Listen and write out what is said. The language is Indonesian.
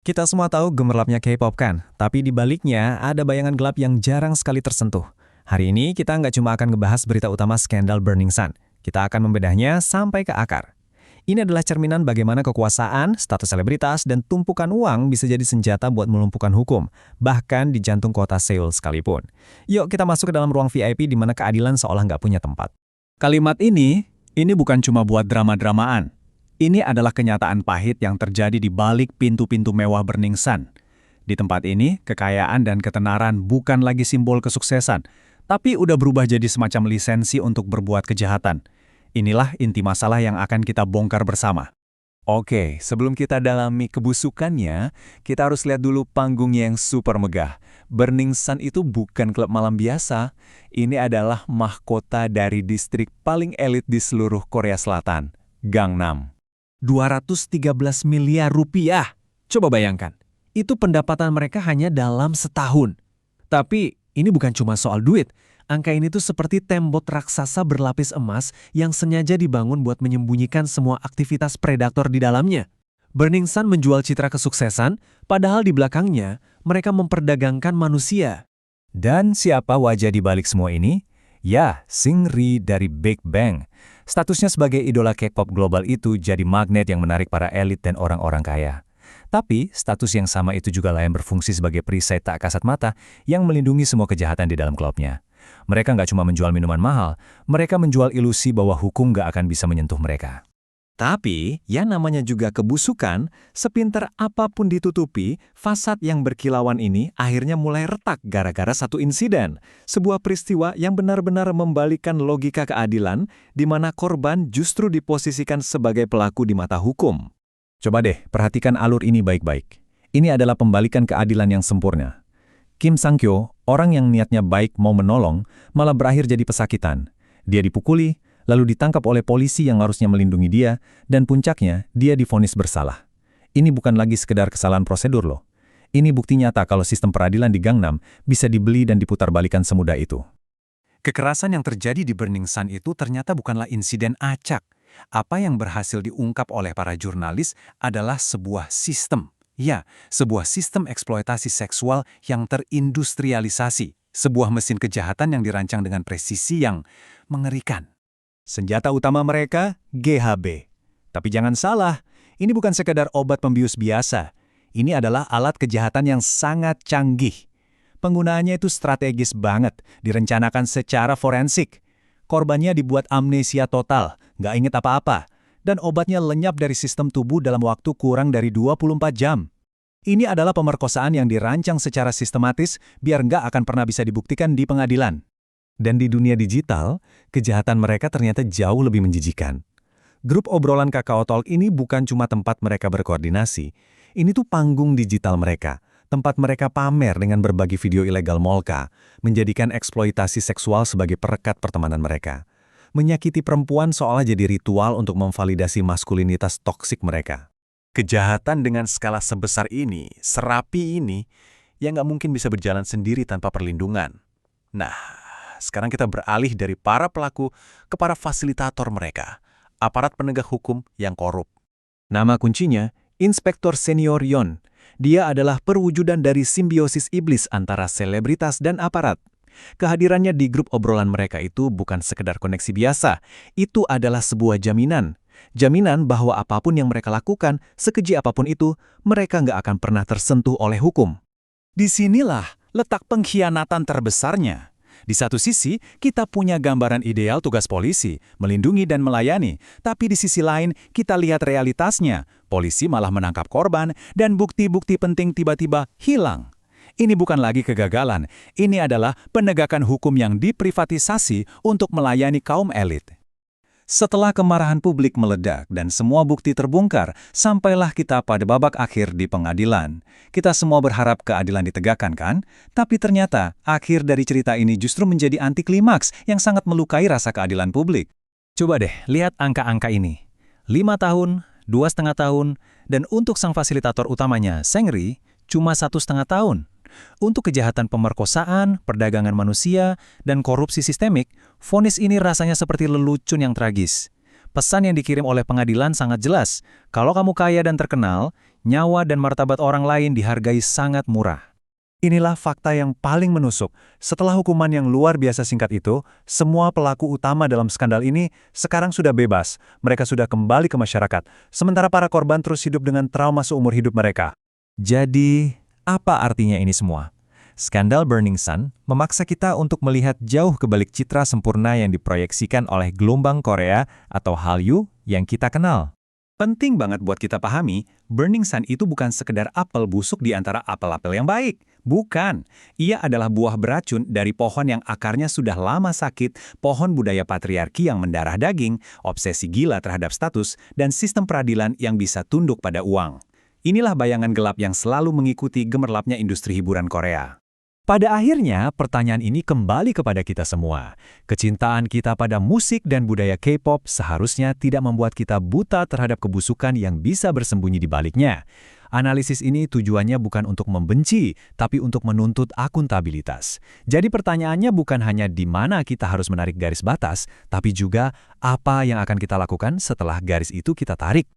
Kita semua tahu gemerlapnya K-pop kan, tapi di baliknya ada bayangan gelap yang jarang sekali tersentuh. Hari ini kita nggak cuma akan ngebahas berita utama skandal Burning Sun, kita akan membedahnya sampai ke akar. Ini adalah cerminan bagaimana kekuasaan, status selebritas, dan tumpukan uang bisa jadi senjata buat melumpuhkan hukum, bahkan di jantung kota Seoul sekalipun. Yuk kita masuk ke dalam ruang VIP di mana keadilan seolah nggak punya tempat. Kalimat ini bukan cuma buat drama-dramaan. Ini adalah kenyataan pahit yang terjadi di balik pintu-pintu mewah Burning Sun. Di tempat ini, kekayaan dan ketenaran bukan lagi simbol kesuksesan, tapi udah berubah jadi semacam lisensi untuk berbuat kejahatan. Inilah inti masalah yang akan kita bongkar bersama. Oke, sebelum kita dalami kebusukannya, kita harus lihat dulu panggungnya yang super megah. Burning Sun itu bukan klub malam biasa. Ini adalah mahkota dari distrik paling elit di seluruh Korea Selatan, Gangnam. 213 miliar rupiah. Coba bayangkan, itu pendapatan mereka hanya dalam setahun. Tapi ini bukan cuma soal duit. Angka ini tuh seperti tembok raksasa berlapis emas yang sengaja dibangun buat menyembunyikan semua aktivitas predator di dalamnya. Burning Sun menjual citra kesuksesan, padahal di belakangnya mereka memperdagangkan manusia. Dan siapa wajah di balik semua ini? Ya, Seungri dari Big Bang. Statusnya sebagai idola K-pop global itu jadi magnet yang menarik para elit dan orang-orang kaya. Tapi, status yang sama itu juga layan berfungsi sebagai perisai tak kasat mata yang melindungi semua kejahatan di dalam klubnya. Mereka nggak cuma menjual minuman mahal, mereka menjual ilusi bahwa hukum nggak akan bisa menyentuh mereka. Tapi, yang namanya juga kebusukan, sepinter apapun ditutupi, fasad yang berkilauan ini akhirnya mulai retak gara-gara satu insiden. Sebuah peristiwa yang benar-benar membalikan logika keadilan, di mana korban justru diposisikan sebagai pelaku di mata hukum. Coba deh, perhatikan alur ini baik-baik. Ini adalah pembalikan keadilan yang sempurna. Kim Sang-kyo, orang yang niatnya baik mau menolong, malah berakhir jadi pesakitan. Dia dipukuli, lalu ditangkap oleh polisi yang harusnya melindungi dia, dan puncaknya, dia divonis bersalah. Ini bukan lagi sekedar kesalahan prosedur loh. Ini bukti nyata kalau sistem peradilan di Gangnam bisa dibeli dan diputarbalikan semudah itu. Kekerasan yang terjadi di Burning Sun itu ternyata bukanlah insiden acak. Apa yang berhasil diungkap oleh para jurnalis adalah sebuah sistem. Ya, sebuah sistem eksploitasi seksual yang terindustrialisasi. Sebuah mesin kejahatan yang dirancang dengan presisi yang mengerikan. Senjata utama mereka, GHB. Tapi jangan salah, ini bukan sekedar obat pembius biasa. Ini adalah alat kejahatan yang sangat canggih. Penggunaannya itu strategis banget, direncanakan secara forensik. Korbannya dibuat amnesia total, nggak inget apa-apa. Dan obatnya lenyap dari sistem tubuh dalam waktu kurang dari 24 jam. Ini adalah pemerkosaan yang dirancang secara sistematis biar nggak akan pernah bisa dibuktikan di pengadilan. Dan di dunia digital, kejahatan mereka ternyata jauh lebih menjijikan. Grup obrolan Kakao Talk ini bukan cuma tempat mereka berkoordinasi. Ini tuh panggung digital mereka, tempat mereka pamer dengan berbagi video ilegal molka, menjadikan eksploitasi seksual sebagai perekat pertemanan mereka. Menyakiti perempuan seolah jadi ritual untuk memvalidasi maskulinitas toksik mereka. Kejahatan dengan skala sebesar ini, serapi ini, yang nggak mungkin bisa berjalan sendiri tanpa perlindungan. Nah, sekarang kita beralih dari para pelaku ke para fasilitator mereka, aparat penegak hukum yang korup. Nama kuncinya, Inspektur Senior Yon. Dia adalah perwujudan dari simbiosis iblis antara selebritas dan aparat. Kehadirannya di grup obrolan mereka itu bukan sekedar koneksi biasa, itu adalah sebuah jaminan. Jaminan bahwa apapun yang mereka lakukan, sekeji apapun itu, mereka nggak akan pernah tersentuh oleh hukum. Disinilah letak pengkhianatan terbesarnya. Di satu sisi, kita punya gambaran ideal tugas polisi, melindungi dan melayani. Tapi di sisi lain, kita lihat realitasnya. Polisi malah menangkap korban, dan bukti-bukti penting tiba-tiba hilang. Ini bukan lagi kegagalan, ini adalah penegakan hukum yang diprivatisasi untuk melayani kaum elit. Setelah kemarahan publik meledak dan semua bukti terbongkar, sampailah kita pada babak akhir di pengadilan. Kita semua berharap keadilan ditegakkan kan? Tapi ternyata, akhir dari cerita ini justru menjadi anti klimaks yang sangat melukai rasa keadilan publik. Coba deh, lihat angka-angka ini. 5 tahun, 2,5 tahun, dan untuk sang fasilitator utamanya, Seungri, cuma 1,5 tahun. Untuk kejahatan pemerkosaan, perdagangan manusia, dan korupsi sistemik, vonis ini rasanya seperti lelucon yang tragis. Pesan yang dikirim oleh pengadilan sangat jelas. Kalau kamu kaya dan terkenal, nyawa dan martabat orang lain dihargai sangat murah. Inilah fakta yang paling menusuk. Setelah hukuman yang luar biasa singkat itu, semua pelaku utama dalam skandal ini sekarang sudah bebas. Mereka sudah kembali ke masyarakat, sementara para korban terus hidup dengan trauma seumur hidup mereka. Jadi, apa artinya ini semua? Skandal Burning Sun memaksa kita untuk melihat jauh ke balik citra sempurna yang diproyeksikan oleh gelombang Korea atau Hallyu yang kita kenal. Penting banget buat kita pahami, Burning Sun itu bukan sekedar apel busuk di antara apel-apel yang baik. Bukan. Ia adalah buah beracun dari pohon yang akarnya sudah lama sakit, pohon budaya patriarki yang mendarah daging, obsesi gila terhadap status, dan sistem peradilan yang bisa tunduk pada uang. Inilah bayangan gelap yang selalu mengikuti gemerlapnya industri hiburan Korea. Pada akhirnya, pertanyaan ini kembali kepada kita semua. Kecintaan kita pada musik dan budaya K-pop seharusnya tidak membuat kita buta terhadap kebusukan yang bisa bersembunyi di baliknya. Analisis ini tujuannya bukan untuk membenci, tapi untuk menuntut akuntabilitas. Jadi pertanyaannya bukan hanya di mana kita harus menarik garis batas, tapi juga apa yang akan kita lakukan setelah garis itu kita tarik.